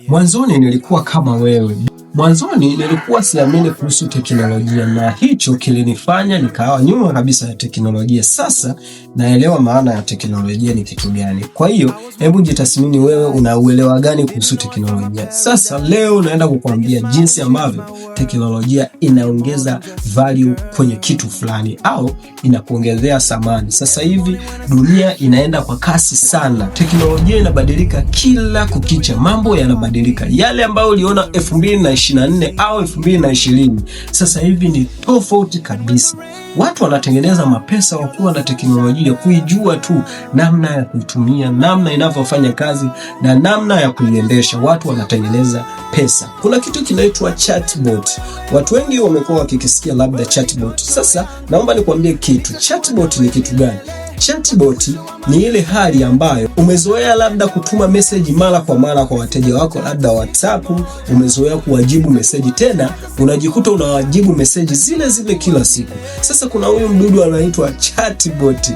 Mwanzoni nilikuwa kama wewe. Mwanzoni nilikuwa siamini kuhusu teknolojia, na hicho kilinifanya nikawa nyuma kabisa ya teknolojia. Sasa naelewa maana ya teknolojia ni kitu gani. Kwa hiyo, hebu jitathmini wewe unauelewa gani kuhusu teknolojia. Sasa leo naenda kukuambia jinsi ambavyo teknolojia inaongeza value kwenye kitu fulani au inakuongezea thamani. Sasa hivi dunia inaenda kwa kasi sana. Teknolojia inabadilika kila kukicha. Mambo yanabadilika. Yale ambayo uliona 2024 au 2020 sasa hivi ni tofauti kabisa. Watu wanatengeneza mapesa wakiwa na teknolojia, kuijua tu namna ya kuitumia, namna inavyofanya kazi na namna ya kuiendesha. Watu wanatengeneza pesa. Kuna kitu kinaitwa chatbot. Watu wengi wamekuwa wakikisikia labda chatbot. Sasa naomba nikwambie kitu. Chatbot ni kitu gani? Chatbot ni ile hali ambayo umezoea labda kutuma message mara kwa mara kwa wateja wako, labda WhatsApp, umezoea kuwajibu message, tena unajikuta unawajibu message zile zile kila siku. Sasa kuna huyu mdudu anaitwa chatbot.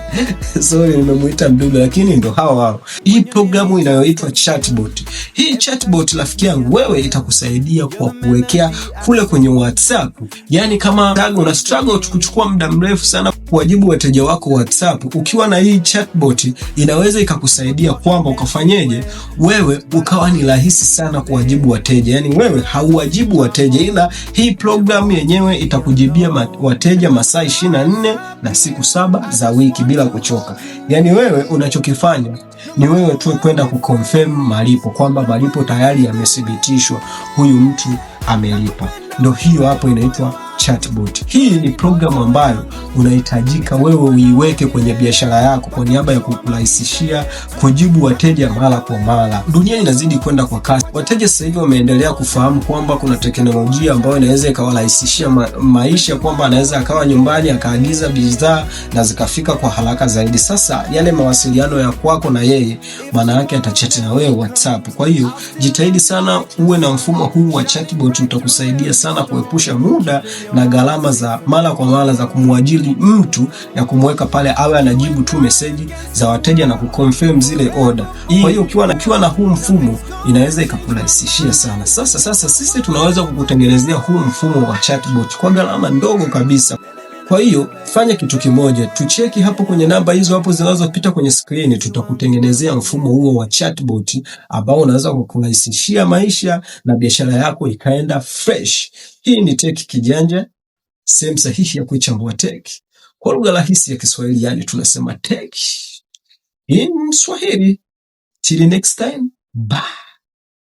Sorry nimemuita mdudu, lakini ndo hao. Hii programu inayoitwa chatbot. Hii chatbot rafiki yangu wewe itakusaidia kwa kuwekea kule kwenye WhatsApp. Yaani kama una struggle kuchukua muda mrefu sana kuwajibu wateja wako WhatsApp, ukiwa na hii chatbot inaweza ikakusaidia kwamba ukafanyeje, wewe ukawa ni rahisi sana kuwajibu wateja. Yani wewe hauwajibu wateja, ila hii programu yenyewe itakujibia wateja masaa 24 na siku 7 za wiki bila kuchoka. Yani wewe unachokifanya ni wewe tu kwenda kuconfirm malipo, kwamba malipo tayari yamethibitishwa, huyu mtu amelipa. Ndio hiyo hapo inaitwa chatbot. Hii ni programu ambayo unahitajika wewe uiweke kwenye biashara yako kwa niaba ya kukurahisishia kujibu wateja mara kwa mara. Dunia inazidi kwenda kwa kasi. Wateja sasa hivi wameendelea kufahamu kwamba kuna teknolojia ambayo inaweza ikawarahisishia maisha, kwamba anaweza akawa nyumbani akaagiza bidhaa na zikafika kwa haraka zaidi. Sasa yale mawasiliano ya kwako na yeye, maana yake atachati na wewe WhatsApp. Kwa hiyo jitahidi sana uwe na mfumo huu wa chatbot, utakusaidia sana kuepusha muda na gharama za mara kwa mara za kumwajiri mtu ya kumweka pale awe anajibu tu message za wateja na kuconfirm zile order. Kwa hiyo ukiwa na huu mfumo inaweza ikakurahisishia sana. Sasa sisi tunaweza kukutengenezea huu mfumo wa chatbot kwa gharama ndogo kabisa. Kwa hiyo fanya kitu kimoja, tucheki hapo kwenye namba hizo hapo zinazopita kwenye screen, tutakutengenezea mfumo huo wa chatbot ambao unaweza kukurahisishia maisha na biashara yako ikaenda fresh. Hii ni Tech Kijanja, sehemu sahihi ya kuichambua tech kwa lugha rahisi ya Kiswahili, yani tunasema tech in Swahili. Till next time, bye.